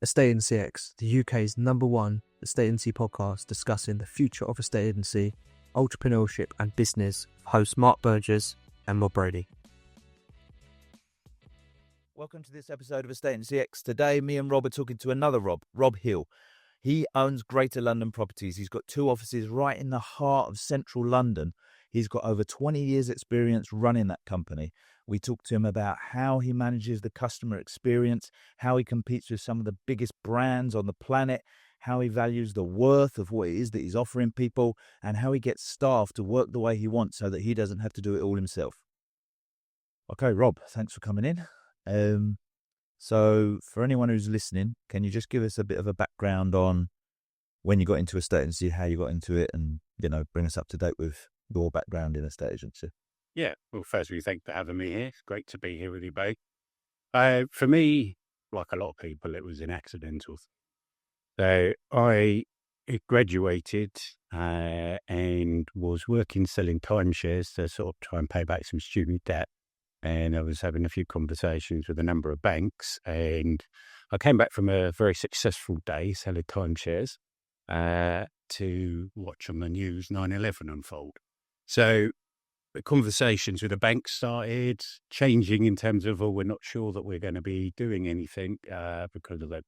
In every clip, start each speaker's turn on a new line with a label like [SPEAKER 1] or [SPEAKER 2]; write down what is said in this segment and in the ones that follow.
[SPEAKER 1] Estate Agency X, the UK's #1 estate agency podcast discussing the future of estate agency, entrepreneurship and business. Hosts Mark Burgess and Rob Brady.
[SPEAKER 2] Welcome to this episode of Estate Agency X. Today, me and Rob are talking to another Rob Hill. He owns Greater London Properties. He's got 2 offices right in the heart of central London. He's got over 20 years experience running that company. We talked to him about how he manages the customer experience, how he competes with some of the biggest brands on the planet, how he values the worth of what it is that he's offering people, and how he gets staff to work the way he wants so that he doesn't have to do it all himself. Okay, Rob, thanks for coming in. So for anyone who's listening, can you just give us a bit of a background on when you got into estate agency, how you got into it, and, bring us up to date with your background in estate agency?
[SPEAKER 3] Yeah, well, firstly, thanks for having me here. It's great to be here with you both. For me, like a lot of people, it was an accidental. So I graduated and was working selling timeshares to sort of try and pay back some student debt. And I was having a few conversations with a number of banks, and I came back from a very successful day selling timeshares to watch on the news 9/11 unfold. So the conversations with the banks started changing in terms of, we're not sure that we're going to be doing anything because of that.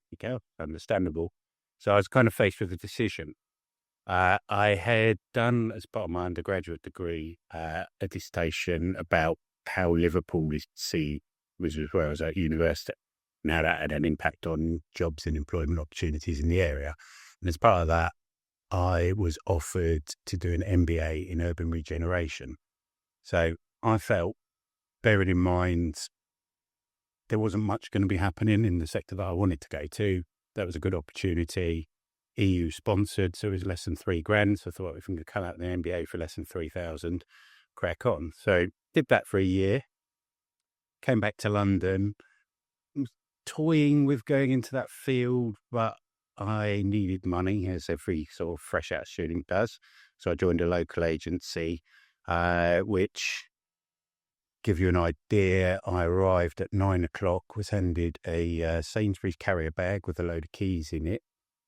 [SPEAKER 3] Understandable. So I was kind of faced with a decision. I had done, as part of my undergraduate degree, a dissertation about how Liverpool is seen, which was where I was at university. Now that had an impact on jobs and employment opportunities in the area. And as part of that, I was offered to do an MBA in urban regeneration. So I felt, bearing in mind, there wasn't much going to be happening in the sector that I wanted to go to. That was a good opportunity. EU sponsored, so it was less than £3,000. So I thought, if we could come out of the MBA for less than 3,000, crack on. So did that for a year, came back to London, was toying with going into that field, but I needed money, as every sort of fresh out student does. So I joined a local agency, which, give you an idea, I arrived at 9 o'clock, was handed a Sainsbury's carrier bag with a load of keys in it,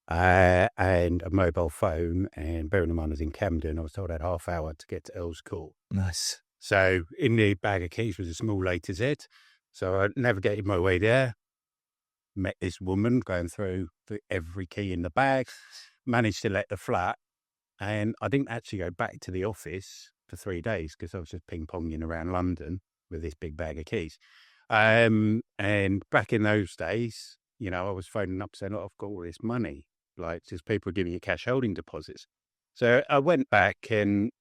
[SPEAKER 3] and a mobile phone. And bearing in mind I was in Camden, I was told I had half hour to get to Earl's Court.
[SPEAKER 2] Nice.
[SPEAKER 3] So in the bag of keys was a small A to Z. So I navigated my way there, met this woman going through every key in the bag, managed to let the flat, and I didn't actually go back to the office for 3 days because I was just ping-ponging around London with this big bag of keys. And back in those days, I was phoning up saying, I've got all this money, like just people giving you cash holding deposits. So I went back and,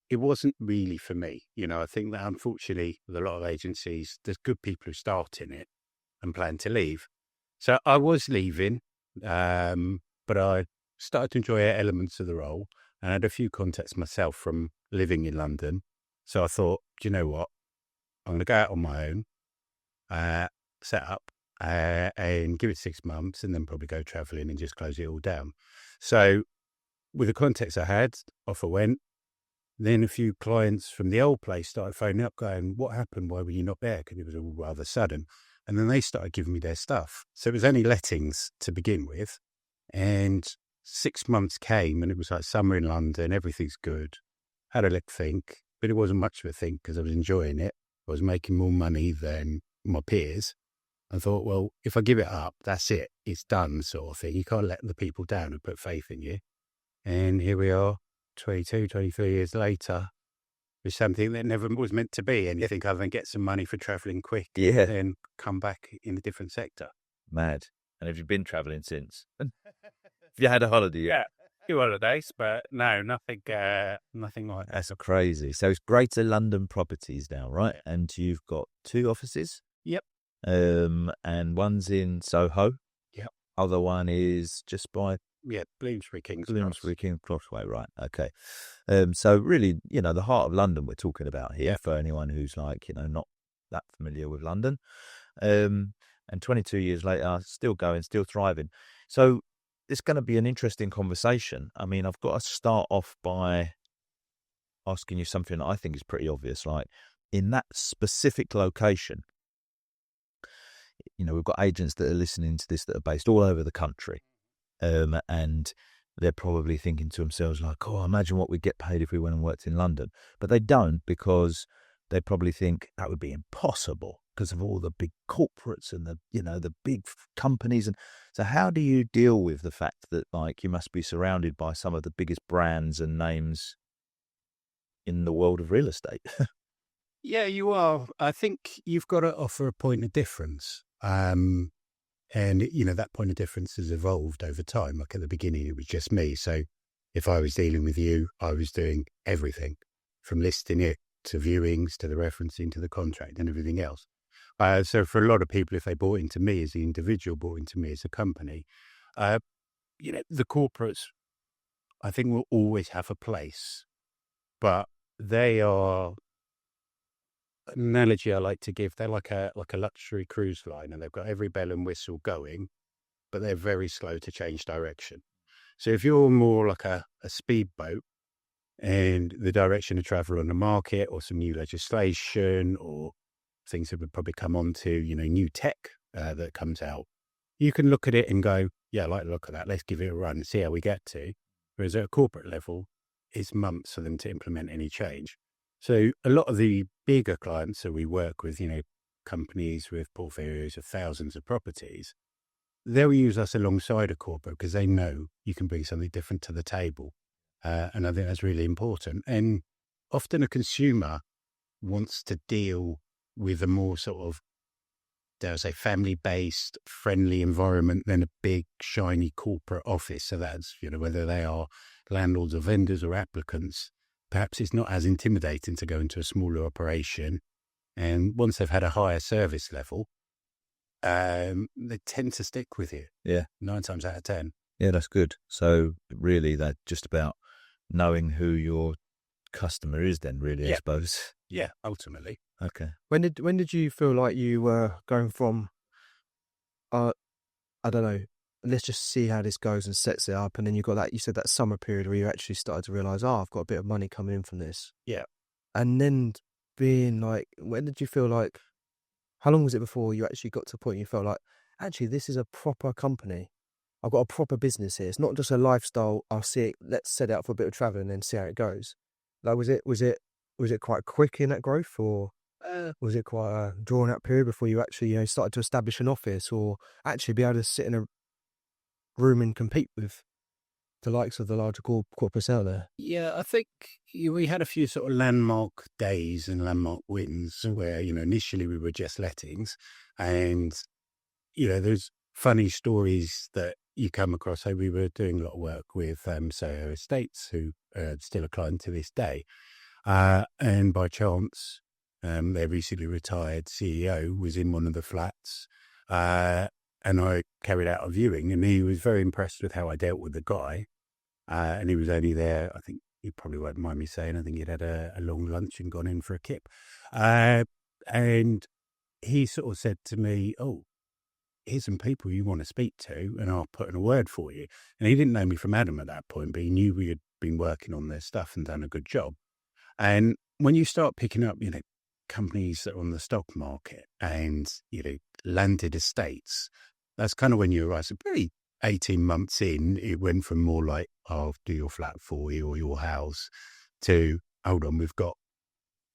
[SPEAKER 3] it wasn't really for me. I think that unfortunately with a lot of agencies, there's good people who start in it and plan to leave. So I was leaving, but I started to enjoy elements of the role and had a few contacts myself from living in London. So I thought, do you know what? I'm going to go out on my own, set up and give it 6 months and then probably go travelling and just close it all down. So with the contacts I had, off I went. Then a few clients from the old place started phoning up going, what happened? Why were you not there? Because it was all rather sudden. And then they started giving me their stuff. So it was only lettings to begin with. And 6 months came and it was like summer in London. Everything's good. Had a little think, but it wasn't much of a think because I was enjoying it. I was making more money than my peers. I thought, well, if I give it up, that's it. It's done, sort of thing. You can't let the people down who put faith in you. And here we are, 22, 23 years later, with something that never was meant to be anything other than get some money for travelling quick and come back in a different sector.
[SPEAKER 2] Mad. And have you been travelling since? Have you had a holiday yet?
[SPEAKER 3] Yeah, a few holidays, but no, nothing like that.
[SPEAKER 2] That's crazy. So it's Greater London Properties now, right? And you've got 2 offices?
[SPEAKER 3] Yep.
[SPEAKER 2] And one's in Soho.
[SPEAKER 3] Yep.
[SPEAKER 2] Other one is just by
[SPEAKER 3] Bloomsbury King's
[SPEAKER 2] Crossway, right? Okay. So really, the heart of London we're talking about here for anyone who's like, not that familiar with London. And 22 years later, still going, still thriving. So it's going to be an interesting conversation. I mean, I've got to start off by asking you something that I think is pretty obvious. Like, in that specific location, we've got agents that are listening to this that are based all over the country. And they're probably thinking to themselves like, oh, imagine what we'd get paid if we went and worked in London. But they don't, because they probably think that would be impossible because of all the big corporates and the big companies. And so how do you deal with the fact that like you must be surrounded by some of the biggest brands and names in the world of real estate?
[SPEAKER 3] Yeah, you are. I think you've got to offer a point of difference. And, that point of difference has evolved over time. Like at the beginning, it was just me. So if I was dealing with you, I was doing everything from listing it to viewings to the referencing to the contract and everything else. So for a lot of people, if they bought into me as the individual, bought into me as a company, the corporates, I think, will always have a place. But they are, an analogy I like to give, they're like a luxury cruise line, and they've got every bell and whistle going, but they're very slow to change direction. So if you're more like a speedboat, and the direction of travel on the market or some new legislation or things that would probably come on to, new tech that comes out, you can look at it and go, yeah, I like the look at that. Let's give it a run and see how we get to. Whereas at a corporate level, it's months for them to implement any change. So a lot of the bigger clients that we work with, companies with portfolios of thousands of properties, they'll use us alongside a corporate because they know you can bring something different to the table. And I think that's really important. And often a consumer wants to deal with a more sort of, dare I say, family-based, friendly environment than a big, shiny corporate office. So that's, whether they are landlords or vendors or applicants, perhaps it's not as intimidating to go into a smaller operation. And once they've had a higher service level, they tend to stick with you.
[SPEAKER 2] Yeah.
[SPEAKER 3] 9 times out of 10.
[SPEAKER 2] Yeah, that's good. So really that's just about knowing who your customer is then, really, I suppose.
[SPEAKER 3] Yeah, ultimately.
[SPEAKER 2] Okay.
[SPEAKER 1] When did you feel like you were going from, I don't know, let's just see how this goes and sets it up, and then you got that, you said that summer period where you actually started to realise, I've got a bit of money coming in from this.
[SPEAKER 3] Yeah.
[SPEAKER 1] And then being like, when did you feel like, how long was it before you actually got to a point you felt like, actually, this is a proper company. I've got a proper business here. It's not just a lifestyle. I'll see it. Let's set it up for a bit of travel and then see how it goes. Like, was it quite quick in that growth, or was it quite a drawn out period before you actually started to establish an office or actually be able to sit in a room and compete with the likes of the larger corporates out there?
[SPEAKER 3] Yeah, I think we had a few sort of landmark days and landmark wins where, initially we were just lettings, and, there's funny stories that you come across. So we were doing a lot of work with Soho Estates, who are still a client to this day. And by chance, their recently retired CEO was in one of the flats, and I carried out a viewing, and he was very impressed with how I dealt with the guy. And he was only there, I think he probably won't mind me saying, I think he'd had a long lunch and gone in for a kip. And he sort of said to me, oh, here's some people you want to speak to, and I'll put in a word for you. And he didn't know me from Adam at that point, but he knew we had been working on their stuff and done a good job. And when you start picking up, companies that are on the stock market and, landed estates, that's kind of when you realize, probably 18 months in, it went from more like, I'll do your flat for you or your house, to, hold on, we've got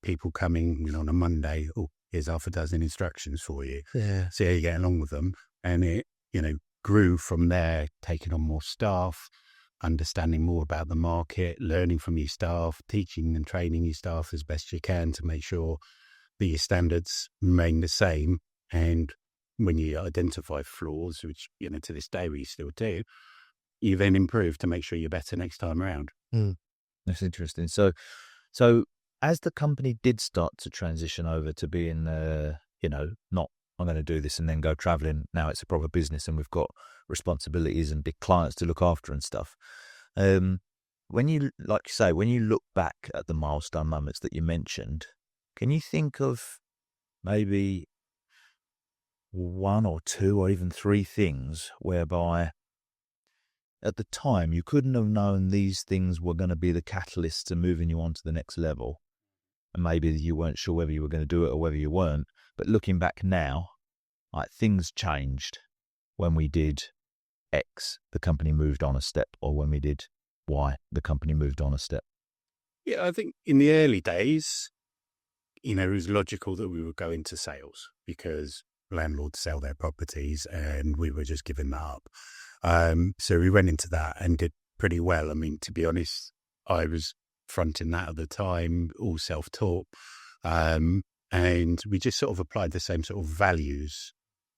[SPEAKER 3] people coming on a Monday. Oh, here's half a dozen instructions for you.
[SPEAKER 1] Yeah.
[SPEAKER 3] See how you get along with them. And it, grew from there, taking on more staff, understanding more about the market, learning from your staff, teaching and training your staff as best you can to make sure that your standards remain the same. And when you identify flaws, which, to this day we still do, you then improve to make sure you're better next time around.
[SPEAKER 2] That's interesting. So as the company did start to transition over to being, not, I'm going to do this and then go traveling. Now it's a proper business and we've got responsibilities and big clients to look after and stuff. When you, like you say, when you look back at the milestone moments that you mentioned, can you think of maybe one or two or even three things whereby at the time you couldn't have known these things were going to be the catalysts to moving you on to the next level? And maybe you weren't sure whether you were going to do it or whether you weren't. But looking back now, like things changed when we did X, the company moved on a step, or when we did Y, the company moved on a step?
[SPEAKER 3] Yeah, I think in the early days, it was logical that we would go into sales because landlords sell their properties and we were just giving that up. So we went into that and did pretty well. I mean, to be honest, I was fronting that at the time, all self-taught. And we just sort of applied the same sort of values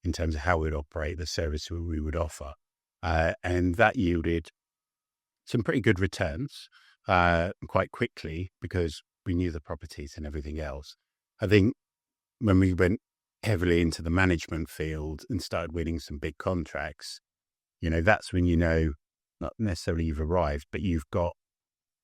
[SPEAKER 3] in terms of how we'd operate, the service we would offer. And that yielded some pretty good returns quite quickly because we knew the properties and everything else. I think when we went heavily into the management field and started winning some big contracts, that's when not necessarily you've arrived, but you've got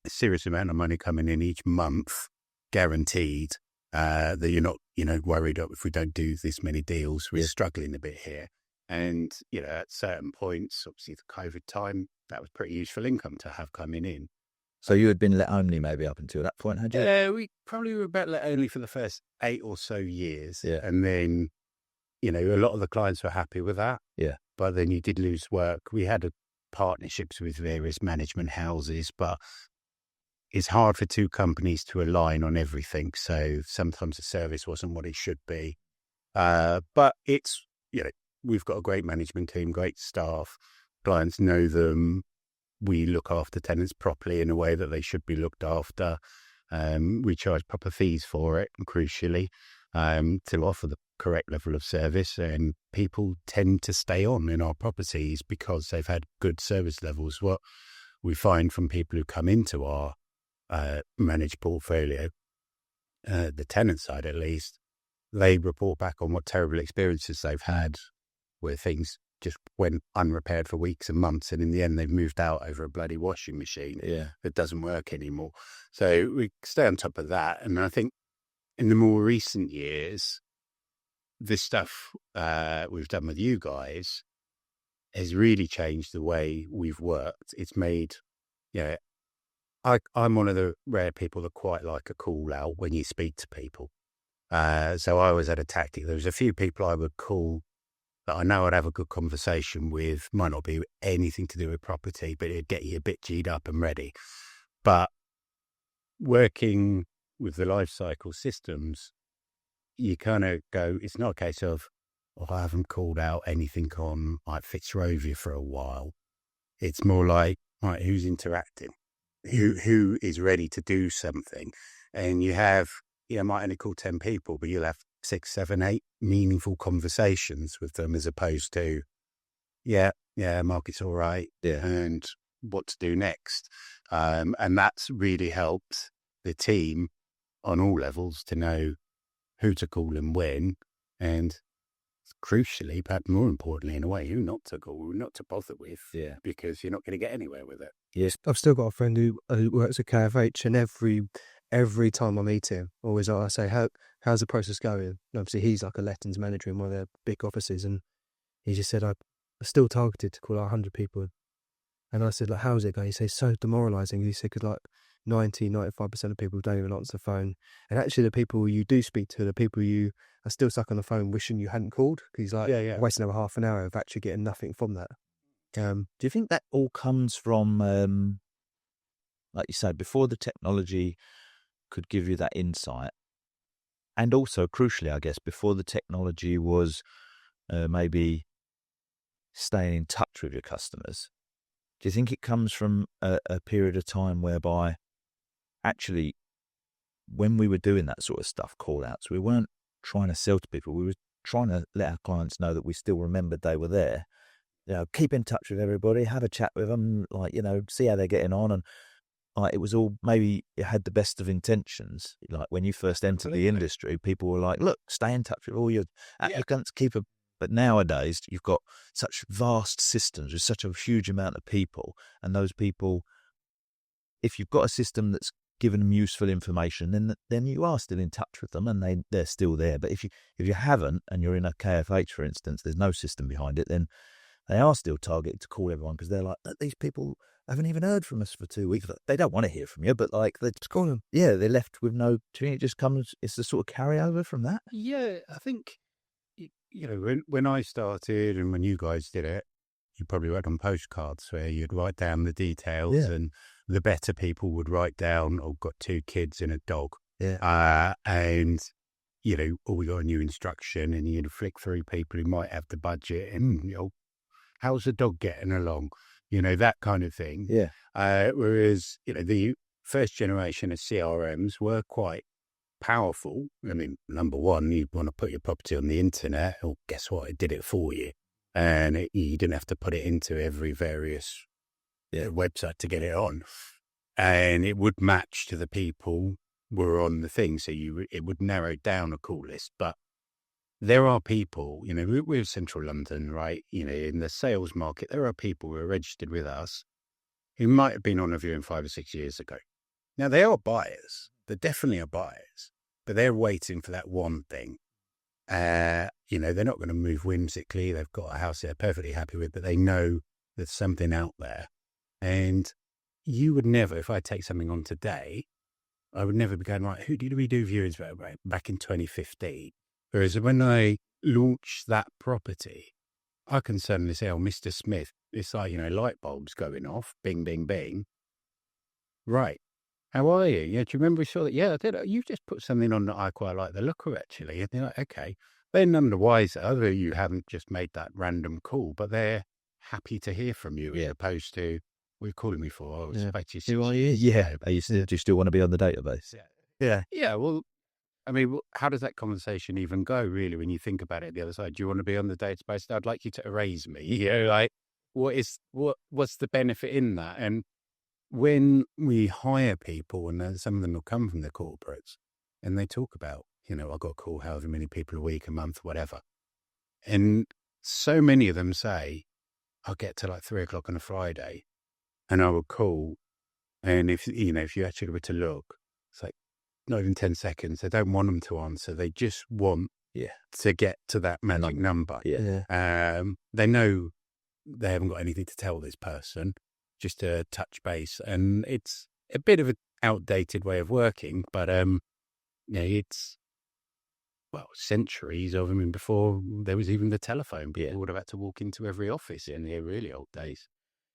[SPEAKER 3] a serious amount of money coming in each month, guaranteed, that you're not, worried if we don't do this many deals, we're struggling a bit here. And, at certain points, obviously the COVID time, that was pretty useful income to have coming in.
[SPEAKER 2] So you had been let only maybe up until that point, had you?
[SPEAKER 3] We probably were about let only for the first 8 or so years.
[SPEAKER 2] Yeah.
[SPEAKER 3] And then, a lot of the clients were happy with that.
[SPEAKER 2] Yeah.
[SPEAKER 3] But then you did lose work. We had partnerships with various management houses, but it's hard for two companies to align on everything. So sometimes the service wasn't what it should be. But it's, we've got a great management team, great staff. Clients know them. We look after tenants properly in a way that they should be looked after. We charge proper fees for it, and crucially, to offer the correct level of service. And people tend to stay on in our properties because they've had good service levels. What we find from people who come into our managed portfolio, the tenant side at least, they report back on what terrible experiences they've had where things just went unrepaired for weeks and months, and in the end they've moved out over a bloody washing machine that doesn't work anymore. So we stay on top of that. And I think in the more recent years, this stuff we've done with you guys has really changed the way we've worked. It's made, I'm one of the rare people that quite like a call out when you speak to people. So I always had a tactic. There was a few people I would call that I know I'd have a good conversation with, might not be anything to do with property, but it'd get you a bit G'd up and ready. But working with the life cycle systems, you kind of go, it's not a case of, I haven't called out anything on like Fitzrovia for a while. It's more like, right, who's interacting? Who is ready to do something? And you have, might only call 10 people, but you'll have 6, 7, 8 meaningful conversations with them as opposed to, market's all right, and what to do next. And that's really helped the team on all levels to know who to call and when, and crucially, perhaps more importantly in a way, who not to call, not to bother with, because you're not going to get anywhere with it.
[SPEAKER 1] Yes, I've still got a friend who works at KFH, and every time I meet him, always I say, how's the process going? And obviously, he's like a lettings manager in one of their big offices, and he just said, I'm still targeted to call 100 people. And I said, like, how's it going? He says, so demoralising. He said, because like 95% of people don't even answer the phone. And actually, the people you do speak to, the people you are still stuck on the phone wishing you hadn't called, because he's like, wasting over half an hour of actually getting nothing from that.
[SPEAKER 2] Do you think that all comes from, like you said, before the technology could give you that insight, and also crucially, I guess, before the technology was maybe staying in touch with your customers? Do you think it comes from a period of time whereby actually when we were doing that sort of stuff, call outs, we weren't trying to sell to people, we were trying to let our clients know that we still remembered they were there. Keep in touch with everybody, have a chat with them, see how they're getting on. And it was all, maybe it had the best of intentions. Like when you first entered the industry, people were like, look, stay in touch with all your applicants, but nowadays you've got such vast systems with such a huge amount of people, and those people, if you've got a system that's given them useful information, then you are still in touch with them and they're still there. But if you haven't, and you're in a KFH, for instance, there's no system behind it, then they are still targeted to call everyone because they're like, these people haven't even heard from us for 2 weeks. They don't want to hear from you, but they just call them. Yeah, they're left with no. Do you think it just comes? It's the sort of carryover from that.
[SPEAKER 3] Yeah, I think when I started and when you guys did it, you probably wrote on postcards where you'd write down the details, and the better people would write down, "Oh, got 2 kids and a dog." And or we got a new instruction, and you'd flick through people who might have the budget, and how's the dog getting along? That kind of thing. Whereas the first generation of CRMs were quite powerful. I mean, number one, you want to put your property on the internet. Well, guess what? It did it for you, and you didn't have to put it into every various website to get it on, and it would match to the people were on the thing, so it would narrow down a call list. But there are people, we're Central London, right? In the sales market, there are people who are registered with us who might have been on a viewing 5 or 6 years ago. Now, they are buyers. They definitely are buyers, but they're waiting for that one thing. They're not going to move whimsically. They've got a house they're perfectly happy with, but they know there's something out there. And you would never, if I take something on today, I would never be going, right, who did we do viewings back in 2015? Whereas when I launched that property, I can suddenly say, oh, Mr. Smith, it's like, light bulbs going off, bing, bing, bing. Right. How are you? Yeah, do you remember we saw that? Yeah, I did. You just put something on that I quite like the look of, actually. And they're like, okay. They're none the wiser, although you haven't just made that random call, but they're happy to hear from you as opposed to, what are you calling me for? Oh,
[SPEAKER 2] Who are you? Yeah. Do you still want to be on the database?
[SPEAKER 3] Yeah, well, I mean, how does that conversation even go, really, when you think about it the other side? Do you want to be on the database? I'd like you to erase me. Like, what's the benefit in that? And when we hire people, and some of them will come from the corporates, and they talk about, I got to call however many people a week, a month, whatever. And so many of them say, I'll get to like 3:00 on a Friday, and I will call. And if you actually were to look, it's like not even 10 seconds. They don't want them to answer. They just want to get to that magic number. They know they haven't got anything to tell this person, just a touch base. And it's a bit of an outdated way of working, but it's, centuries of, before there was even the telephone, people would have had to walk into every office in the really old days.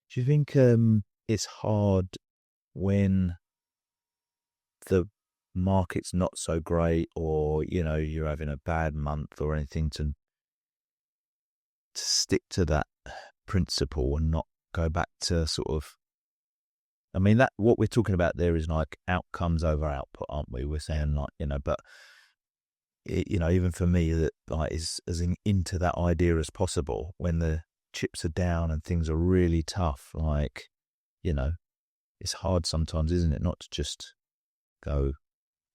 [SPEAKER 2] Do you think it's hard when the market's not so great, or you're having a bad month or anything, to stick to that principle and not go back to sort of, that what we're talking about there is like outcomes over output, aren't we? We're saying but even for me, that like is as into that idea as possible when the chips are down and things are really tough. Like, it's hard sometimes, isn't it, not to just go,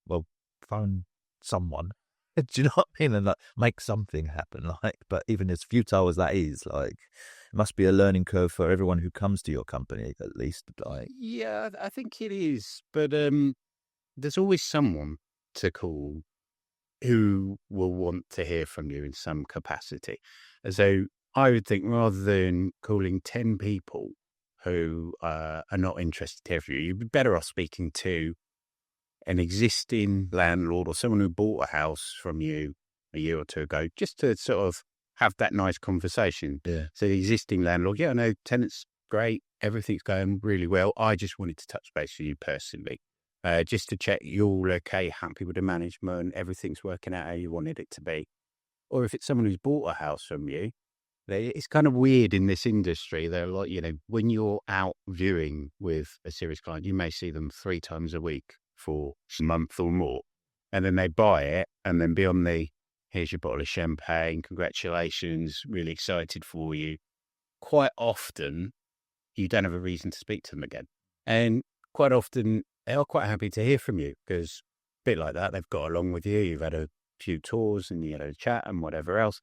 [SPEAKER 2] well, phone someone. Do you know what I mean? And like make something happen. Like, but even as futile as that is, like, it must be a learning curve for everyone who comes to your company, at least. Like,
[SPEAKER 3] yeah, I think it is. But there's always someone to call who will want to hear from you in some capacity. So I would think, rather than calling 10 people who are not interested to hear from you, you'd be better off speaking to an existing landlord or someone who bought a house from you a year or two ago, just to sort of have that nice conversation. So the existing landlord, I know tenants, great, everything's going really well. I just wanted to touch base with you personally, just to check you're all okay, happy with the management, everything's working out how you wanted it to be. Or if it's someone who's bought a house from you, it's kind of weird in this industry. They're like, when you're out viewing with a serious client, you may see them 3 times a week for a month or more. And then they buy it, and then beyond here's your bottle of champagne, congratulations, really excited for you. Quite often, you don't have a reason to speak to them again. And quite often, they are quite happy to hear from you, because a bit like that, they've got along with you, you've had a few tours and you had a chat and whatever else.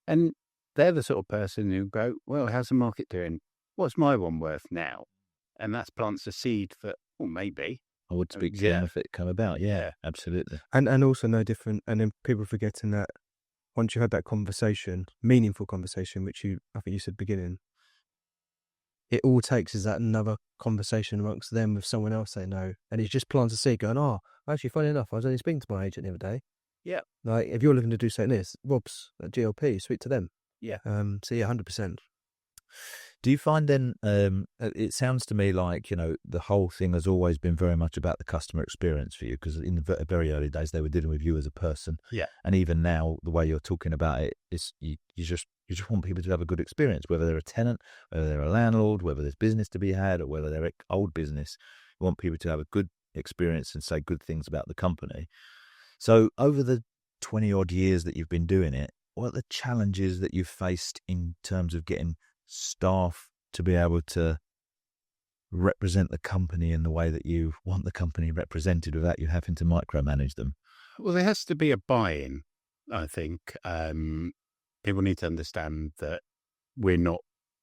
[SPEAKER 3] And they're the sort of person who go, well, how's the market doing? What's my one worth now? And that plants a seed that, well, maybe
[SPEAKER 2] I would speak to them if it come about. Yeah, absolutely.
[SPEAKER 1] And also no different. And then people forgetting that once you had that conversation, meaningful conversation, which I think you said beginning, it all takes is that another conversation amongst them with someone else they know. And it just plants a seed going, actually, funny enough, I was only speaking to my agent the other day.
[SPEAKER 3] Yeah.
[SPEAKER 1] Like, if you're looking to do something this, Rob's at GLP, speak to them.
[SPEAKER 3] Yeah.
[SPEAKER 1] So yeah, 100%.
[SPEAKER 2] Do you find then, it sounds to me like, the whole thing has always been very much about the customer experience for you, because in the very early days, they were dealing with you as a person.
[SPEAKER 3] Yeah.
[SPEAKER 2] And even now, the way you're talking about it is you just want people to have a good experience, whether they're a tenant, whether they're a landlord, whether there's business to be had, or whether they're old business. You want people to have a good experience and say good things about the company. So over the 20 odd years that you've been doing it, what are the challenges that you've faced in terms of getting staff to be able to represent the company in the way that you want the company represented without you having to micromanage them?
[SPEAKER 3] Well, there has to be a buy-in, I think. People need to understand that we're not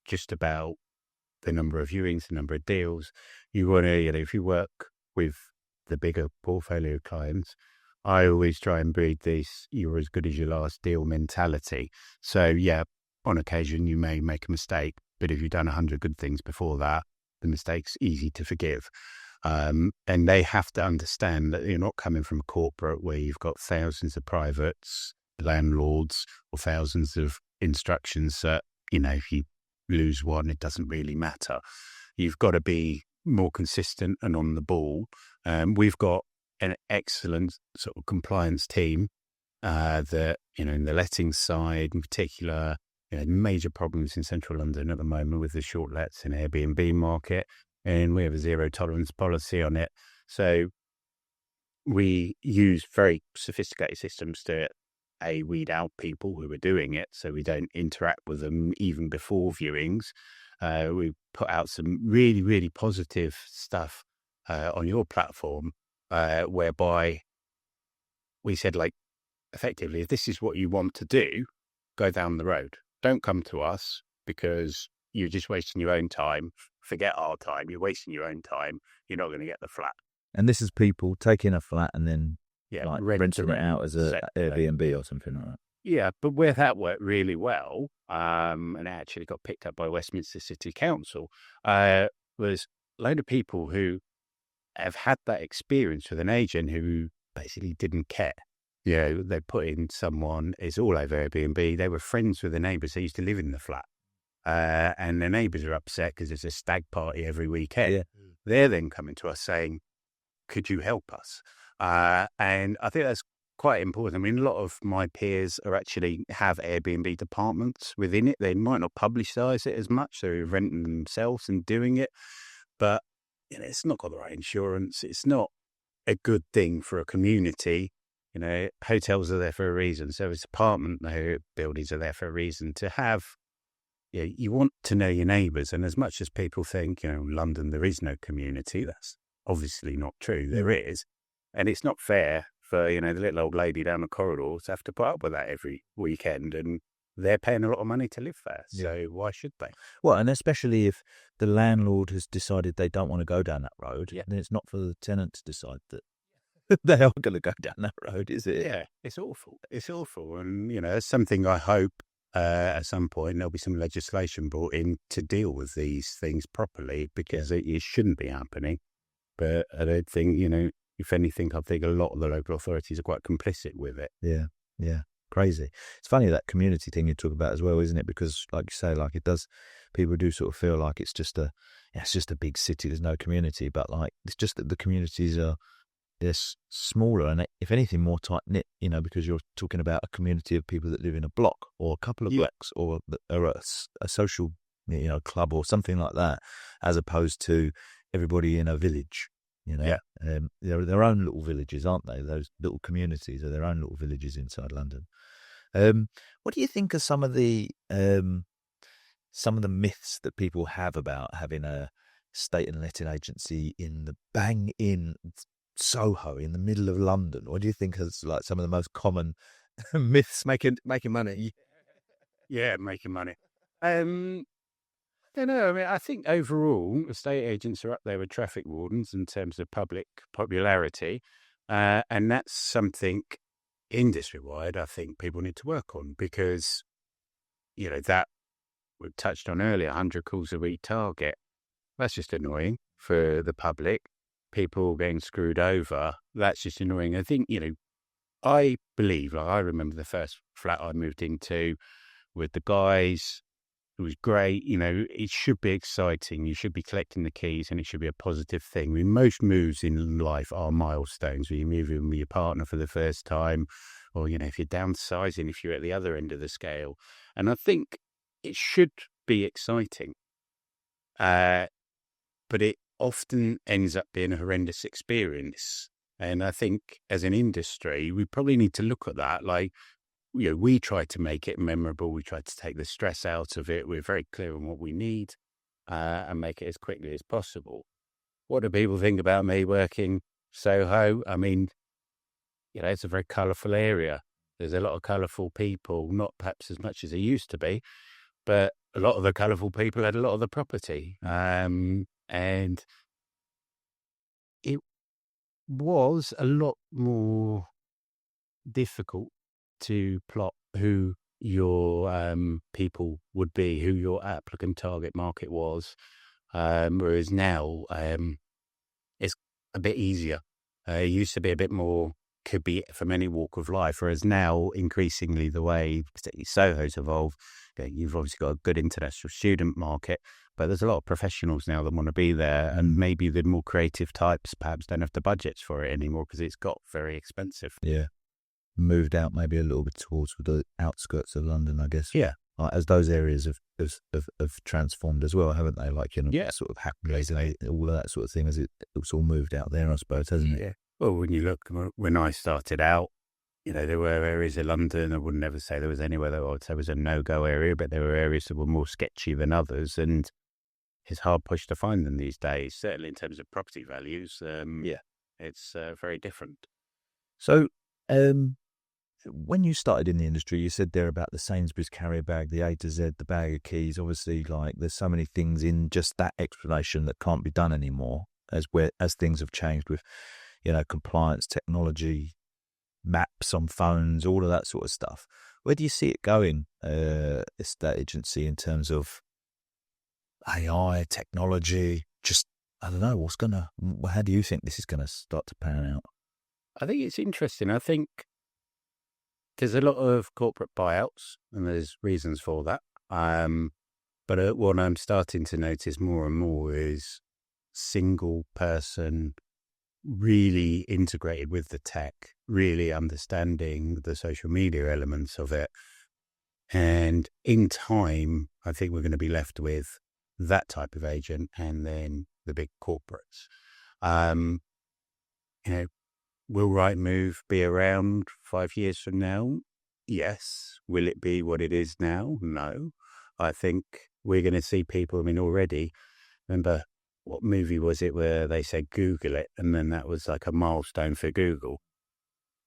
[SPEAKER 3] just about the number of viewings, the number of deals. You want to, if you work with the bigger portfolio clients, I always try and breed this "you're as good as your last deal" mentality. So yeah, on occasion you may make a mistake, but if you've done 100 good things before that, the mistake's easy to forgive. And they have to understand that you're not coming from a corporate where you've got thousands of privates, landlords, or thousands of instructions that, if you lose one, it doesn't really matter. You've got to be more consistent and on the ball. We've got an excellent sort of compliance team that, in the letting side in particular, major problems in central London at the moment with the short lets and Airbnb market, and we have a zero tolerance policy on it. So we use very sophisticated systems to weed out people who are doing it, so we don't interact with them even before viewings. We put out some really, really positive stuff on your platform, whereby we said, like, effectively, if this is what you want to do, go down the road. Don't come to us, because you're just wasting your own time. Forget our time. You're wasting your own time. You're not going to get the flat.
[SPEAKER 2] And this is people taking a flat and then renting it out as a Airbnb or something like that.
[SPEAKER 3] Yeah, but where that worked really well, and it actually got picked up by Westminster City Council, was a load of people who have had that experience with an agent who basically didn't care. They put in someone, it's all over Airbnb. They were friends with the neighbours. They used to live in the flat. And the neighbours are upset because there's a stag party every weekend.
[SPEAKER 2] Yeah.
[SPEAKER 3] They're then coming to us saying, could you help us? And I think that's quite important. I mean, a lot of my peers actually have Airbnb departments within it. They might not publicise it as much. They're renting themselves and doing it. But it's not got the right insurance. It's not a good thing for a community. Hotels are there for a reason. So it's apartment buildings are there for a reason. To have, you want to know your neighbours. And as much as people think, in London there is no community, that's obviously not true. There is. And it's not fair for, the little old lady down the corridor to have to put up with that every weekend. And they're paying a lot of money to live there. So why should they?
[SPEAKER 2] Well, and especially if the landlord has decided they don't want to go down that road, then it's not for the tenant to decide that they are going to go down that road, is it?
[SPEAKER 3] Yeah, it's awful. It's awful. And, it's something I hope at some point there'll be some legislation brought in to deal with these things properly, because it shouldn't be happening. But I don't think, if anything, I think a lot of the local authorities are quite complicit with it.
[SPEAKER 2] Yeah. Crazy. It's funny, that community thing you talk about as well, isn't it? Because like you say, like people do sort of feel like it's just a big city. There's no community, but like, it's just that the communities they're smaller and, if anything, more tight knit, because you're talking about a community of people that live in a block or a couple of blocks or a social, club or something like that, as opposed to everybody in a village. They're their own little villages, aren't they? Those little communities are their own little villages inside London. What do you think are some of the myths that people have about having a estate and letting agency in the bang in Soho in the middle of London? What do you think is like some of the most common myths?
[SPEAKER 1] Making money.
[SPEAKER 3] Yeah, making money. I don't know. I mean, I think overall, estate agents are up there with traffic wardens in terms of public popularity. And that's something industry-wide I think people need to work on, because, that we touched on earlier, 100 calls a week target. That's just annoying for the public. People getting screwed over, that's just annoying. I think, I believe, like I remember the first flat I moved into with the guys. It was great. It should be exciting. You should be collecting the keys and it should be a positive thing. I mean, most moves in life are milestones where you move in with your partner for the first time, or, if you're downsizing, if you're at the other end of the scale. And I think it should be exciting. But it often ends up being a horrendous experience. And I think as an industry, we probably need to look at that. Like, we try to make it memorable. We try to take the stress out of it. We're very clear on what we need and make it as quickly as possible. What do people think about me working Soho? I mean, it's a very colourful area. There's a lot of colourful people, not perhaps as much as there used to be, but a lot of the colourful people had a lot of the property. And it was a lot more difficult to plot who your people would be, who your applicant target market was, whereas now it's a bit easier. It used to be a bit more, could be from any walk of life, whereas now increasingly the way particularly Soho's evolved, you've obviously got a good international student market, but there's a lot of professionals now that want to be there, and maybe the more creative types perhaps don't have the budgets for it anymore because it's got very expensive.
[SPEAKER 2] Yeah. Moved out maybe a little bit towards the outskirts of London, I guess.
[SPEAKER 3] Yeah.
[SPEAKER 2] As those areas have transformed as well, haven't they? Like, sort of Hackney, all of that sort of thing, as it's all moved out there, I suppose, hasn't it?
[SPEAKER 3] Yeah. Well, when you look, when I started out, there were areas of London, I would never say there was anywhere that I would say was a no-go area, but there were areas that were more sketchy than others, and it's hard push to find them these days, certainly in terms of property values. It's very different.
[SPEAKER 2] So, when you started in the industry, you said there about the Sainsbury's carrier bag, the A to Z, the bag of keys. Obviously, like, there's so many things in just that explanation that can't be done anymore as things have changed with, compliance, technology, maps on phones, all of that sort of stuff. Where do you see it going, estate agency, in terms of AI, technology? Just, I don't know, how do you think this is going to start to pan out?
[SPEAKER 3] I think it's interesting. I think there's a lot of corporate buyouts, and there's reasons for that. But what I'm starting to notice more and more is single person really integrated with the tech, really understanding the social media elements of it. And in time, I think we're going to be left with that type of agent and then the big corporates. Will Rightmove be around 5 years from now? Yes. Will it be what it is now? No. I think we're going to see people, already, remember, what movie was it where they said Google it, and then that was like a milestone for Google?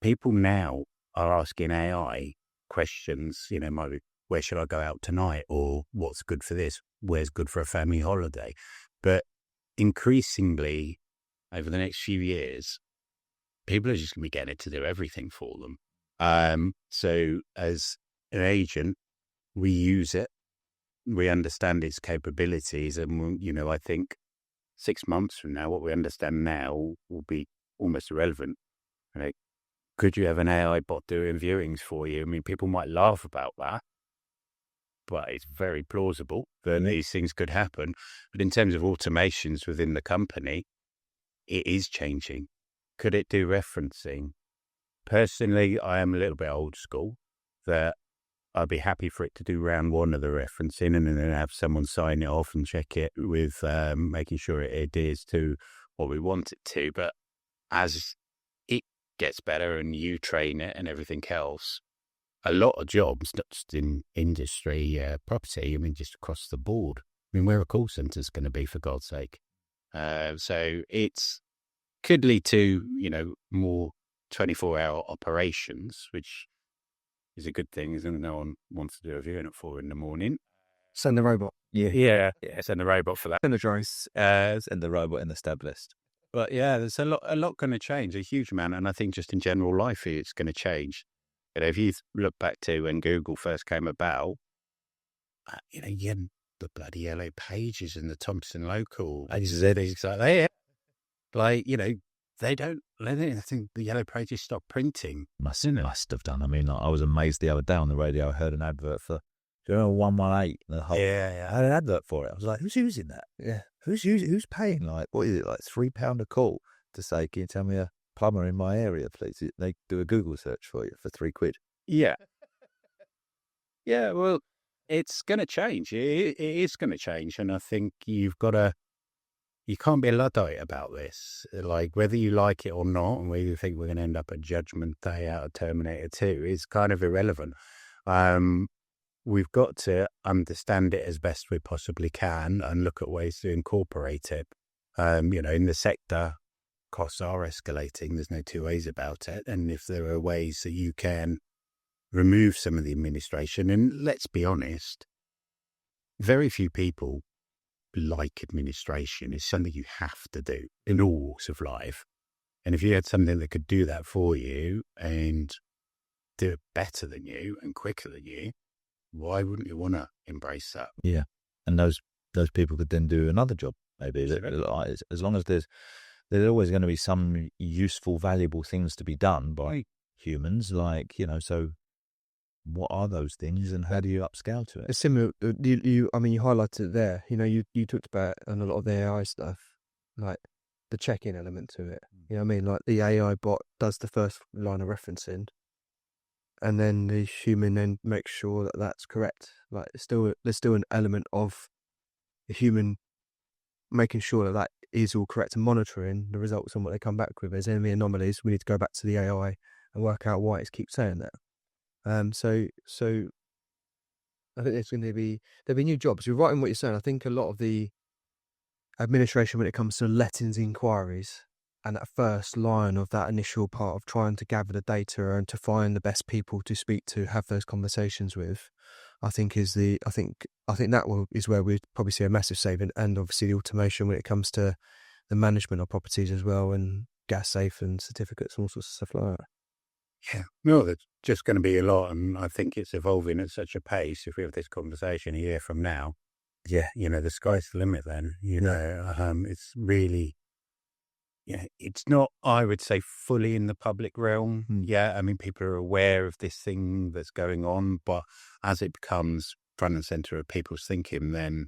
[SPEAKER 3] People now are asking AI questions, might be, where should I go out tonight? Or what's good for this? Where's good for a family holiday? But increasingly, over the next few years, people are just going to be getting it to do everything for them. So as an agent, we use it, we understand its capabilities, and, I think 6 months from now, what we understand now will be almost irrelevant. Could you have an AI bot doing viewings for you? People might laugh about that, but it's very plausible that these things could happen. But in terms of automations within the company, it is changing. Could it do referencing? Personally, I am a little bit old school, that I'd be happy for it to do round one of the referencing and then have someone sign it off and check it with making sure it adheres to what we want it to. But as it gets better and you train it and everything else, a lot of jobs, not just in industry, property, just across the board. Where are call centres going to be, for God's sake? So it's could lead to, more 24-hour operations, which is a good thing, isn't it? No one wants to do a viewing at 4 a.m.
[SPEAKER 1] Send the robot.
[SPEAKER 3] Yeah, send the robot for that.
[SPEAKER 1] Send the drones.
[SPEAKER 2] Send the robot in the stab list.
[SPEAKER 3] But yeah, there's a lot going to change, a huge amount. And I think just in general life, it's going to change. If you look back to when Google first came about, you had the bloody Yellow Pages and the Thompson Local.
[SPEAKER 2] AZ.
[SPEAKER 3] Things like that. Like, they don't. I think the Yellow Pages stopped printing.
[SPEAKER 2] Must have done. I mean, like, I was amazed the other day on the radio. I heard an advert for 118.
[SPEAKER 3] Yeah.
[SPEAKER 2] I had an advert for it. I was like, who's using that?
[SPEAKER 1] Yeah.
[SPEAKER 2] Who's paying, like, what is it, like £3 a call to say, can you tell me a plumber in my area, please? They do a Google search for you for £3.
[SPEAKER 3] Yeah. Yeah, well, it's going to change. It is going to change. And I think you can't be a Luddite about this. Like, whether you like it or not, and whether you think we're going to end up at Judgment Day out of Terminator 2 is kind of irrelevant. We've got to understand it as best we possibly can and look at ways to incorporate it. In the sector, costs are escalating. There's no two ways about it. And if there are ways that you can remove some of the administration, and let's be honest, very few people like administration. It's something you have to do in all walks of life. And if you had something that could do that for you and do it better than you and quicker than you, why wouldn't you want to embrace that?
[SPEAKER 2] Yeah. And those people could then do another job, maybe. As long as there's always going to be some useful, valuable things to be done by humans, like, so what are those things and how do you upscale to it?
[SPEAKER 1] It's similar. You highlighted it there. You talked about on a lot of the AI stuff, like the check-in element to it. You know what I mean? Like the AI bot does the first line of referencing, and then the human then makes sure that that's correct. Like there's still an element of the human making sure that is all correct and monitoring the results and what they come back with. If there's any anomalies, we need to go back to the AI and work out why it keeps saying that. So I think there'll be new jobs. You're right in what you're saying. I think a lot of the administration, when it comes to lettings inquiries and that first line of that initial part of trying to gather the data and to find the best people to speak to, have those conversations with, I think is where we'd probably see a massive saving, and obviously the automation when it comes to the management of properties as well, and gas safe and certificates and all sorts of stuff like that.
[SPEAKER 3] Yeah, no, there's just going to be a lot, and I think it's evolving at such a pace. If we have this conversation a year from now, the sky's the limit then. It's really, it's not, I would say, fully in the public realm. Yeah, I mean, people are aware of this thing that's going on, but as it becomes front and center of people's thinking, then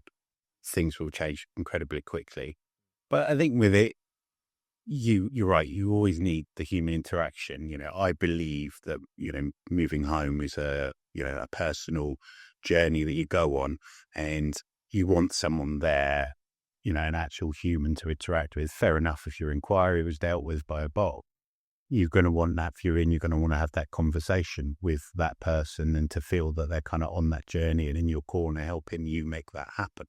[SPEAKER 3] things will change incredibly quickly. But I think with it, you're right. You always need the human interaction. I believe that, moving home is a personal journey that you go on, and you want someone there, an actual human to interact with. Fair enough. If your inquiry was dealt with by a bot, you're going to want that viewing. You're going to want to have that conversation with that person and to feel that they're kind of on that journey and in your corner helping you make that happen.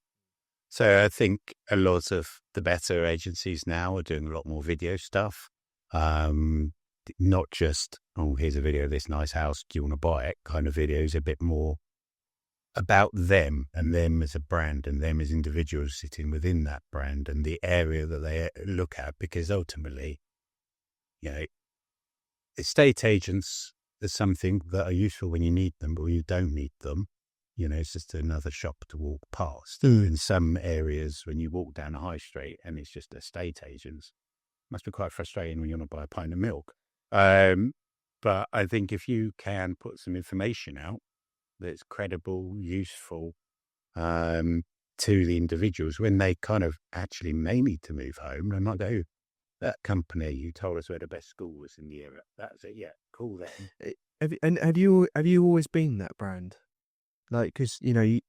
[SPEAKER 3] So I think a lot of the better agencies now are doing a lot more video stuff. Not just, here's a video of this nice house, do you want to buy it kind of videos, a bit more about them and them as a brand and them as individuals sitting within that brand and the area that they look at. Because ultimately, estate agents are something that are useful when you need them, but when you don't need them, it's just another shop to walk past. In some areas, when you walk down a high street and it's just estate agents, it must be quite frustrating when you want to buy a pint of milk. But I think if you can put some information out that's credible, useful to the individuals, when they kind of actually may need to move home, they might go, that company you told us where the best school was in the area, that's it, yeah, cool then.
[SPEAKER 1] Have you always been that brand? Like, because you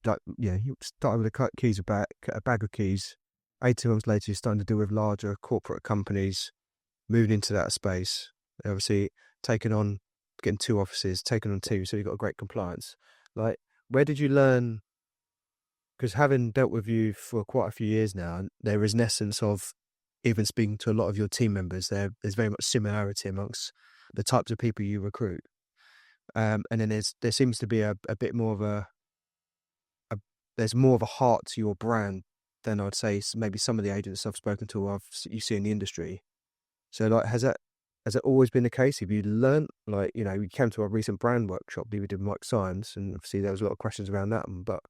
[SPEAKER 1] started with a keys a bag of keys. 18 months later, you're starting to deal with larger corporate companies, moving into that space. Obviously, getting 2 offices, taking on 2, so you've got a great compliance. Like, where did you learn? Because having dealt with you for quite a few years now, there is an essence of even speaking to a lot of your team members. There's very much similarity amongst the types of people you recruit. And then there seems to be a bit more of there's more of a heart to your brand than I'd say maybe some of the agents I've spoken to you see in the industry. So like, has that always been the case? Have you learned, like, we came to our recent brand workshop we did with Mike Science, and obviously there was a lot of questions around that one, but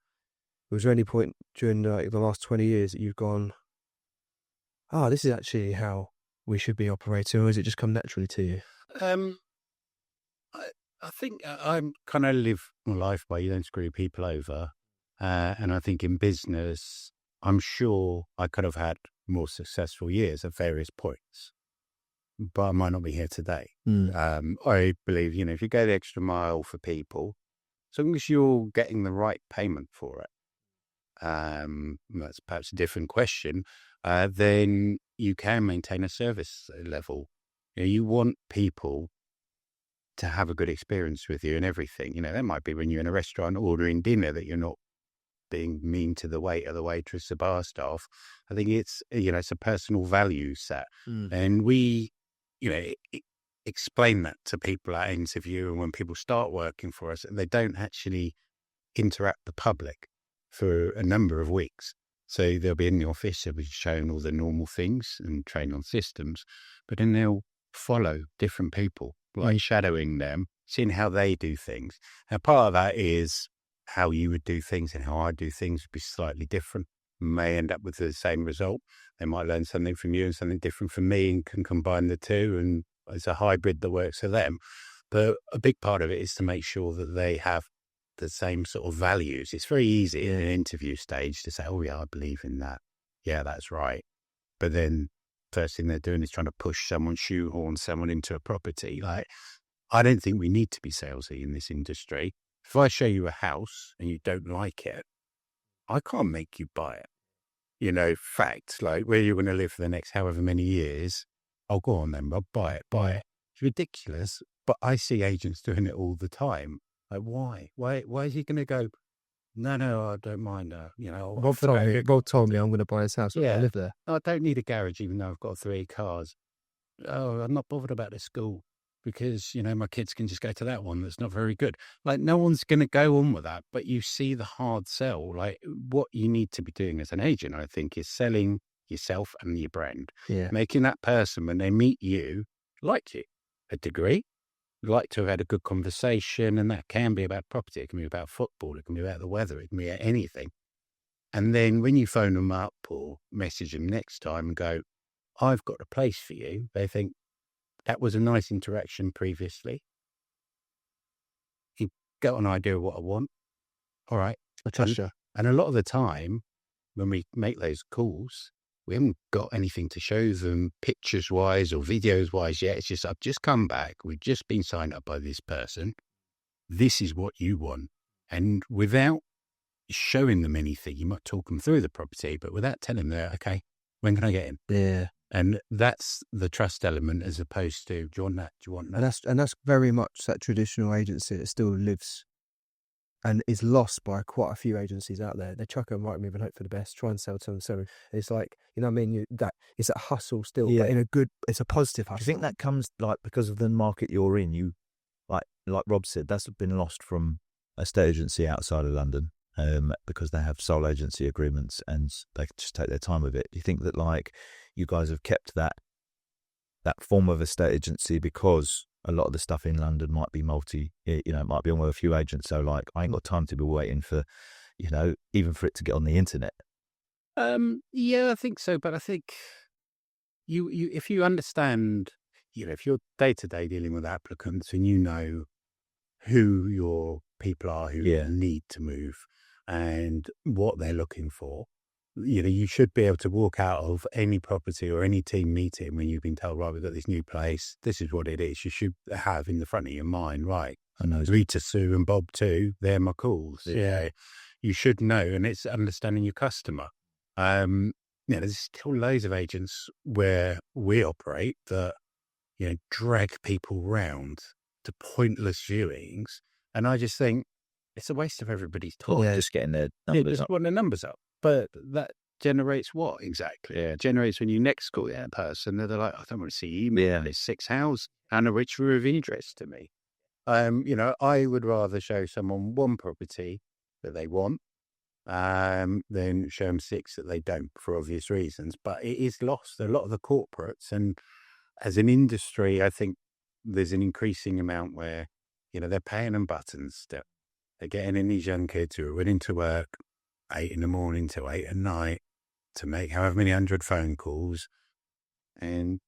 [SPEAKER 1] was there any point during the last 20 years that you've gone, this is actually how we should be operating, or has it just come naturally to you?
[SPEAKER 3] Um, I think I'm kind of live my life by you don't screw people over. And I think in business, I'm sure I could have had more successful years at various points, but I might not be here today. I believe, if you go the extra mile for people, as long as you're getting the right payment for it, that's perhaps a different question, then you can maintain a service level. You want people to have a good experience with you and everything. That might be when you're in a restaurant ordering dinner that you're not being mean to the waiter, the waitress, the bar staff. I think it's, it's a personal value set. And we, explain that to people at interview. And when people start working for us, they don't actually interact with the public for a number of weeks. So they'll be in the office, they'll be shown all the normal things and trained on systems, but then they'll follow different people, like shadowing them, seeing how they do things. Now, part of that is how you would do things and how I do things would be slightly different. May end up with the same result. They might learn something from you and something different from me and can combine the two. And it's a hybrid that works for them. But a big part of it is to make sure that they have the same sort of values. It's very easy in an interview stage to say, oh yeah, I believe in that. Yeah, that's right. But then first thing they're doing is trying to push someone, shoehorn someone into a property. Like, I don't think we need to be salesy in this industry. If I show you a house and you don't like it, I can't make you buy it. Fact, like where you're going to live for the next however many years, I'll go on then, I'll buy it. It's ridiculous, but I see agents doing it all the time. Like, why? Why is he going to go, no, I don't mind.
[SPEAKER 1] Rob told me I'm going to buy his house. I live there.
[SPEAKER 3] I don't need a garage, even though I've got 3 cars. Oh, I'm not bothered about the school because, my kids can just go to that one that's not very good. Like, no one's going to go on with that, but you see the hard sell. Like, what you need to be doing as an agent, I think, is selling yourself and your brand.
[SPEAKER 1] Yeah.
[SPEAKER 3] Making that person, when they meet you, like you, a degree. Like to have had a good conversation, and that can be about property. It can be about football. It can be about the weather. It can be about anything. And then when you phone them up or message them next time and go, I've got a place for you, they think that was a nice interaction previously. You got an idea of what I want. All right.
[SPEAKER 1] I trust you.
[SPEAKER 3] And a lot of the time when we make those calls, we haven't got anything to show them pictures-wise or videos-wise yet. It's just, I've just come back. We've just been signed up by this person. This is what you want. And without showing them anything, you might talk them through the property, but without telling them, okay, when can I get in?
[SPEAKER 1] Yeah.
[SPEAKER 3] And that's the trust element as opposed to, do you want that? Do you want that?
[SPEAKER 1] And that's very much that traditional agency that still lives and is lost by quite a few agencies out there. They chuck and right move and hope for the best, try and sell to them. So it's like, you know what I mean? That it's a hustle still, but it's a positive hustle.
[SPEAKER 2] Do you think that comes like because of the market you're in? You like Rob said, that's been lost from a estate agency outside of London because they have sole agency agreements and they just take their time with it. Do you think that like you guys have kept that form of estate agency because a lot of the stuff in London might be it might be on with a few agents. So like, I ain't got time to be waiting for, even for it to get on the internet.
[SPEAKER 3] Yeah, I think so. But I think you if you understand, if you're day to day dealing with applicants and you know who your people are who need to move and what they're looking for, you should be able to walk out of any property or any team meeting when you've been told, right, we've got this new place. This is what it is. You should have in the front of your mind, right? I know Rita, Sue and Bob too. They're my calls. Yeah. You should know. And it's understanding your customer. There's still loads of agents where we operate that, drag people round to pointless viewings. And I just think it's a waste of everybody's time.
[SPEAKER 2] Just getting their numbers up.
[SPEAKER 3] Wanting their numbers up. But that generates what exactly? Yeah, it generates when you next call that person, they're like, I don't want to see you. Yeah. There's 6 houses and which were of interest to me. I would rather show someone one property that they want than show them 6 that they don't for obvious reasons. But it is lost. A lot of the corporates, and as an industry, I think there's an increasing amount where, they're paying them buttons. They're getting in these young kids who are willing to work 8 in the morning to 8 at night to make however many 100 phone calls. And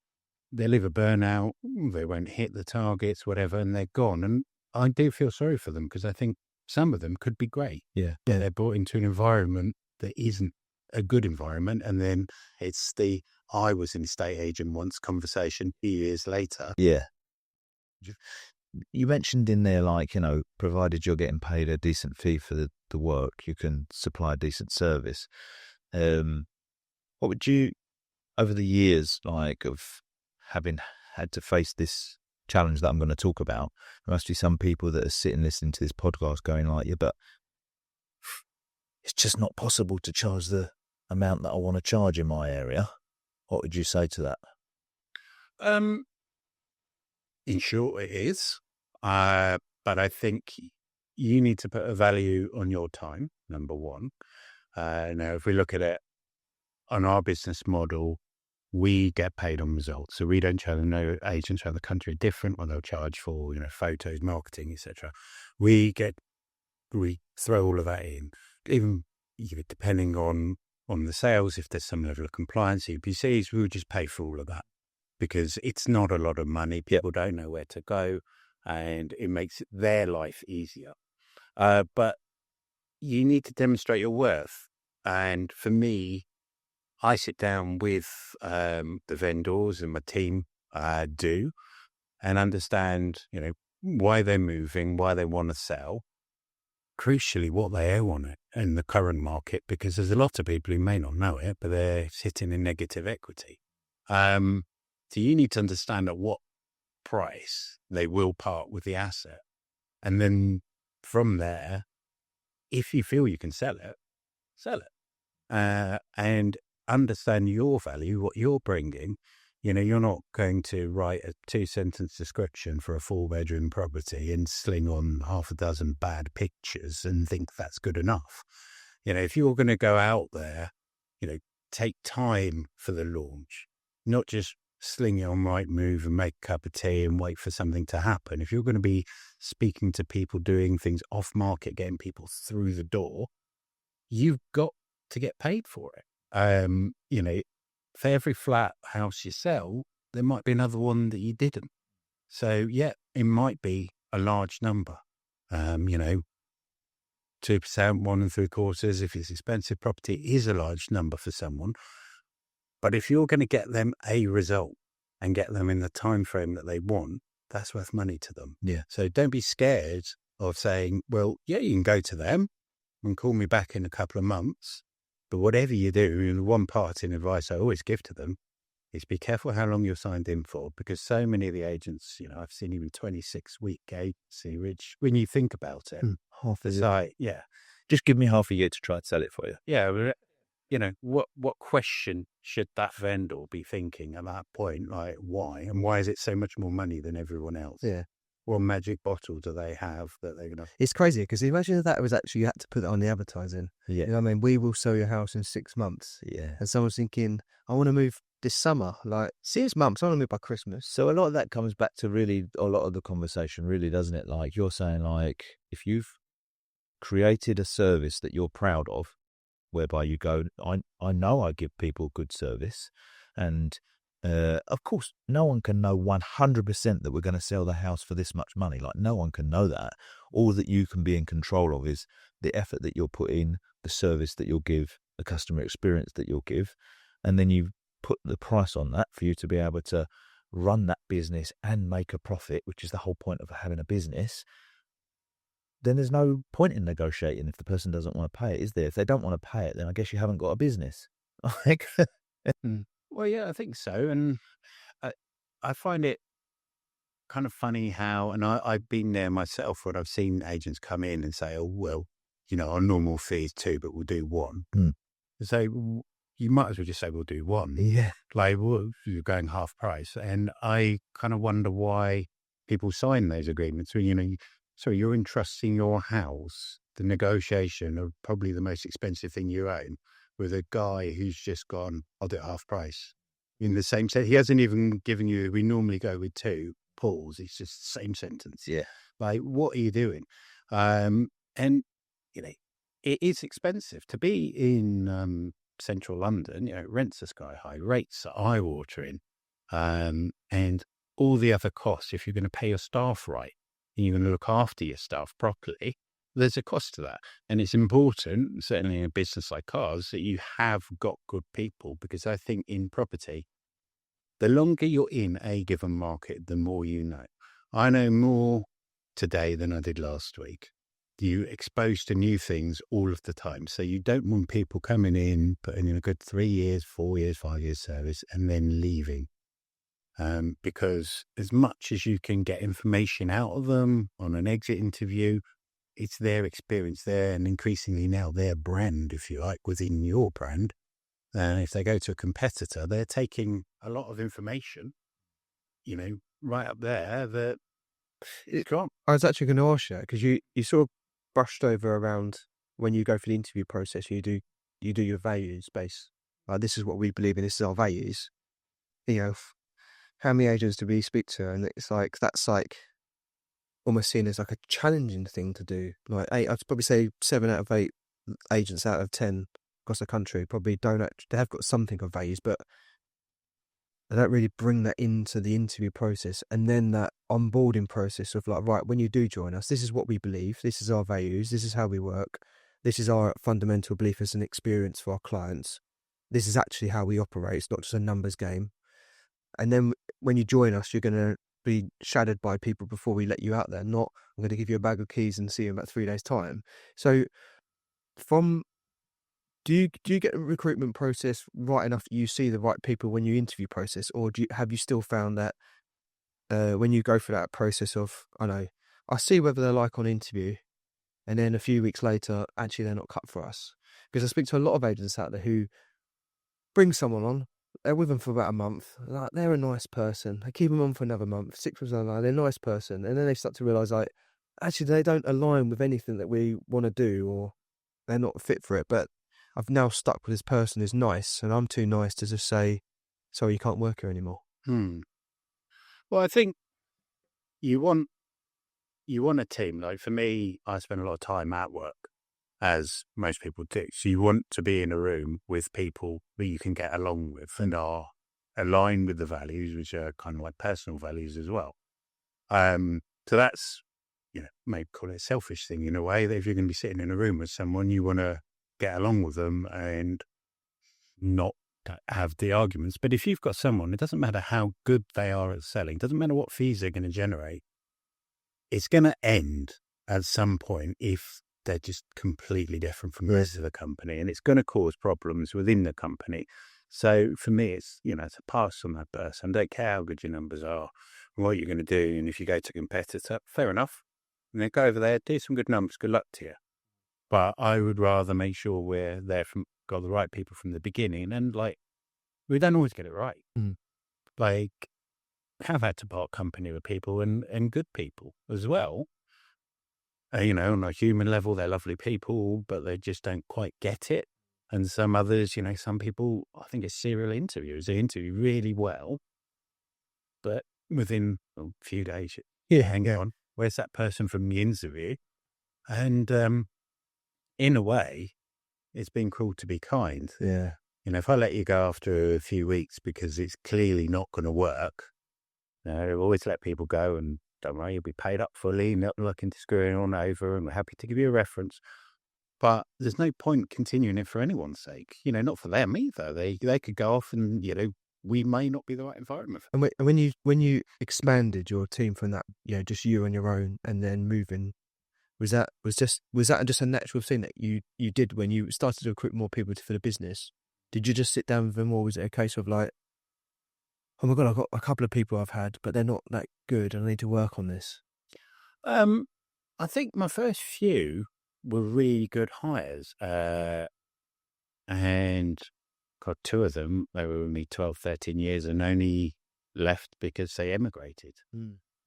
[SPEAKER 3] they'll either burn out, they won't hit the targets, whatever, and they're gone. And I do feel sorry for them because I think some of them could be great.
[SPEAKER 2] Yeah.
[SPEAKER 3] But they're brought into an environment that isn't a good environment. And then it's the I was an estate agent once conversation a few years later.
[SPEAKER 2] Yeah. You mentioned in there, like, you know, provided you're getting paid a decent fee for the work, you can supply a decent service. What would you, over the years, like, of having had to face this challenge that I'm going to talk about, there must be some people that are sitting listening to this podcast going like, yeah, but it's just not possible to charge the amount that I want to charge in my area. What would you say to that?
[SPEAKER 3] In short, it is. But I think you need to put a value on your time, number one. Now, if we look at it on our business model, we get paid on results. So we don't charge. No agents around the country are different. Well, they'll charge for, photos, marketing, etc. We throw all of that in, even depending on the sales. If there's some level of compliance, EPCs, we would just pay for all of that because it's not a lot of money. People don't know where to go, and it makes their life easier. But you need to demonstrate your worth. And for me, I sit down with the vendors and my team do and understand, why they're moving, why they want to sell, crucially what they owe on it in the current market, because there's a lot of people who may not know it, but they're sitting in negative equity. So you need to understand at what price they will part with the asset. And then from there, if you feel you can sell it, sell it. And understand your value, what you're bringing. You're not going to write a 2-sentence description for a 4-bedroom property and sling on half a dozen bad pictures and think that's good enough. If you're going to go out there, take time for the launch, not just sling it on Rightmove and make a cup of tea and wait for something to happen. If you're going to be speaking to people, doing things off market, getting people through the door, you've got to get paid for it. For every flat house you sell, there might be another one that you didn't. So yeah, it might be a large number. 2%, 1.75%, if it's expensive property, is a large number for someone. But if you're going to get them a result and get them in the time frame that they want, that's worth money to them.
[SPEAKER 2] Yeah.
[SPEAKER 3] So don't be scared of saying, well, yeah, you can go to them and call me back in a couple of months. But whatever you do, the one parting advice I always give to them is be careful how long you're signed in for, because so many of the agents, I've seen even 26-week agency, which when you think about it,
[SPEAKER 2] half a
[SPEAKER 3] year. Yeah.
[SPEAKER 2] Just give me half a year to try and sell it for you.
[SPEAKER 3] Yeah. What question should that vendor be thinking at that point? Like, why? And why is it so much more money than everyone else?
[SPEAKER 1] Yeah.
[SPEAKER 3] What magic bottle do they have that they're going to...
[SPEAKER 1] It's crazy because imagine if that was actually, you had to put that on the advertising.
[SPEAKER 2] Yeah.
[SPEAKER 1] You know what I mean? We will sell your house in 6 months.
[SPEAKER 2] Yeah.
[SPEAKER 1] And someone's thinking, I want to move this summer, like 6 months, I want to move by Christmas.
[SPEAKER 2] So a lot of that comes back to really a lot of the conversation, really, doesn't it? Like you're saying, like, if you've created a service that you're proud of, whereby you go, I know I give people good service, and of course, no one can know 100% that we're going to sell the house for this much money. Like, no one can know that. All that you can be in control of is the effort that you'll put in, the service that you'll give, the customer experience that you'll give, and then you put the price on that for you to be able to run that business and make a profit, which is the whole point of having a business. Then there's no point in negotiating if the person doesn't want to pay it, is there? If they don't want to pay it, then I guess you haven't got a business.
[SPEAKER 3] Well, yeah, I think so. And I find it kind of funny how, and I've been there myself when I've seen agents come in and say, oh, well, our normal fee is 2, but we'll do 1. So you might as well just say we'll do 1.
[SPEAKER 2] Yeah.
[SPEAKER 3] Like, well, you're going half price. And I kind of wonder why people sign those agreements. So you're entrusting your house, the negotiation of probably the most expensive thing you own, with a guy who's just gone, I'll do it half price. In the same sentence, he hasn't even given you, we normally go with 2, pause. It's just the same sentence.
[SPEAKER 2] Yeah.
[SPEAKER 3] Like, what are you doing? And, it is expensive to be in central London. Rents are sky high, rates are eye-watering. and all the other costs. If you're going to pay your staff right and you're going to look after your staff properly, there's a cost to that. And it's important, certainly in a business like ours, that you have got good people, because I think in property, the longer you're in a given market, the more you know. I know more today than I did last week. You're exposed to new things all of the time. So you don't want people coming in, putting in a good 3 years, 4 years, 5 years service and then leaving. Because as much as you can get information out of them on an exit interview, it's their experience there, and increasingly now their brand, if you like, within your brand. And if they go to a competitor, they're taking a lot of information, right up there that it's gone.
[SPEAKER 1] I was actually going to ask you, because you sort of brushed over around when you go for the interview process, you do your values base. Like, this is what we believe in, this is our values. How many agents do we speak to? And it's like, that's like almost seen as like a challenging thing to do. Like I'd probably say 7 out of 8 agents out of 10 across the country probably they have got something of values, but they don't really bring that into the interview process. And then that onboarding process of like, right, when you do join us, this is what we believe, this is our values, this is how we work, this is our fundamental belief as an experience for our clients, this is actually how we operate, it's not just a numbers game. And then when you join us, you're going to be shadowed by people before we let you out there, not I'm going to give you a bag of keys and see you in about 3 days' time. So do you get a recruitment process right enough that you see the right people when you interview process, or have you still found that when you go through that process of, I see whether they're like on interview, and then a few weeks later, actually they're not cut for us? Because I speak to a lot of agents out there who bring someone on, they're with them for about a month, like, they're a nice person, they keep them on for another month, 6 months later, they're a nice person, and then they start to realise, like, actually they don't align with anything that we want to do, or they're not fit for it. But I've now stuck with this person who's nice, and I'm too nice to just say, sorry, you can't work here anymore.
[SPEAKER 3] Well, I think you want a team. Like for me, I spend a lot of time at work, as most people do. So you want to be in a room with people that you can get along with and are aligned with the values, which are kind of like personal values as well. So that's, maybe call it a selfish thing in a way, that if you're going to be sitting in a room with someone, you want to get along with them and not have the arguments. But if you've got someone, it doesn't matter how good they are at selling, it doesn't matter what fees they're going to generate, it's going to end at some point if they're just completely different from the rest of the company, and it's going to cause problems within the company. So for me, it's, it's a pass on that person. I don't care how good your numbers are, what you're going to do. And if you go to a competitor, fair enough. And then go over there, do some good numbers, good luck to you. But I would rather make sure we're there got the right people from the beginning. And we don't always get it right. Have had to part company with people and good people as well. On a human level, they're lovely people, but they just don't quite get it. And some others, some people, I think it's serial interviewers, they interview really well, but within a few days, hang on, where's that person from the interview? And in a way, it's been cruel to be kind.
[SPEAKER 1] Yeah.
[SPEAKER 3] If I let you go after a few weeks because it's clearly not going to work, I always let people go, and don't worry, you'll be paid up fully, not looking to screw anyone over, and we're happy to give you a reference. But there's no point continuing it for anyone's sake, not for them either. They could go off and, we may not be the right environment.
[SPEAKER 1] And when you expanded your team from that, just you on your own, and then moving, was that just a natural thing that you did when you started to recruit more people for the business? Did you just sit down with them, or was it a case of like, oh my God, I've got a couple of people I've had, but they're not that good, and I need to work on this?
[SPEAKER 3] I think my first few were really good hires. And got 2 of them, they were with me 12, 13 years and only left because they emigrated.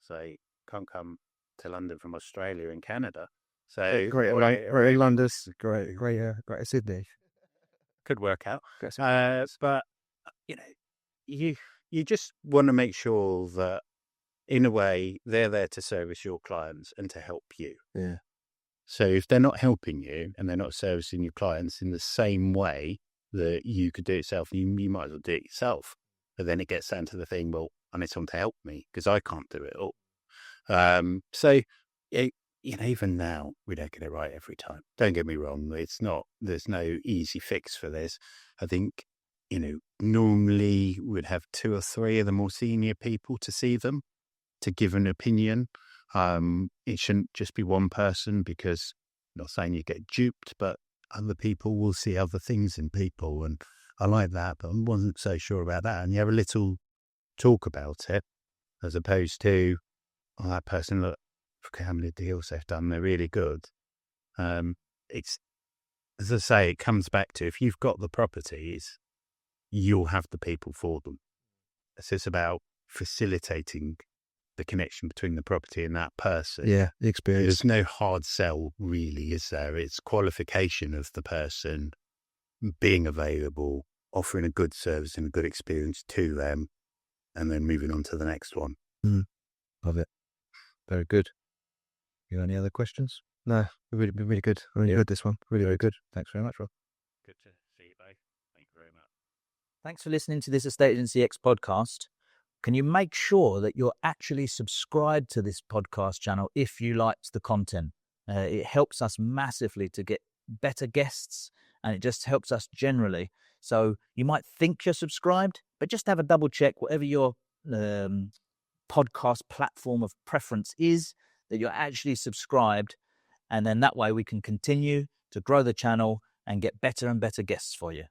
[SPEAKER 3] So they can't come to London from Australia and Canada. So
[SPEAKER 1] great London's great Sydney.
[SPEAKER 3] Could work out. But, you just want to make sure that, in a way, they're there to service your clients and to help you.
[SPEAKER 1] Yeah.
[SPEAKER 3] So if they're not helping you and they're not servicing your clients in the same way that you could do it yourself, you might as well do it yourself But then it gets down to the thing, well, I need someone to help me because I can't do it all. Even now, we don't get it right every time. Don't get me wrong. There's no easy fix for this. I think, normally we'd have 2 or 3 of the more senior people to see them, to give an opinion. It shouldn't just be one person, because I'm not saying you get duped, but other people will see other things in people. And I like that, but I wasn't so sure about that. And you have a little talk about it, as opposed to, that person, look how many deals they've done, they're really good. It's, as I say, it comes back to, if you've got the properties, you'll have the people for them. So it's about facilitating the connection between the property and that person.
[SPEAKER 1] Yeah, the experience.
[SPEAKER 3] There's no hard sell, really, is there? It's qualification of the person, being available, offering a good service and a good experience to them, and then moving on to the next one.
[SPEAKER 1] Love it. Very good. You got any other questions? No, really good. Really good, this one. Really, very good. Thanks very much, Rob.
[SPEAKER 3] Good to see you both. Thank you very much.
[SPEAKER 2] Thanks for listening to this Estate Agency X podcast. Can you make sure that you're actually subscribed to this podcast channel if you liked the content? It helps us massively to get better guests, and it just helps us generally. So you might think you're subscribed, but just have a double check, whatever your podcast platform of preference is, that you're actually subscribed. And then that way we can continue to grow the channel and get better and better guests for you.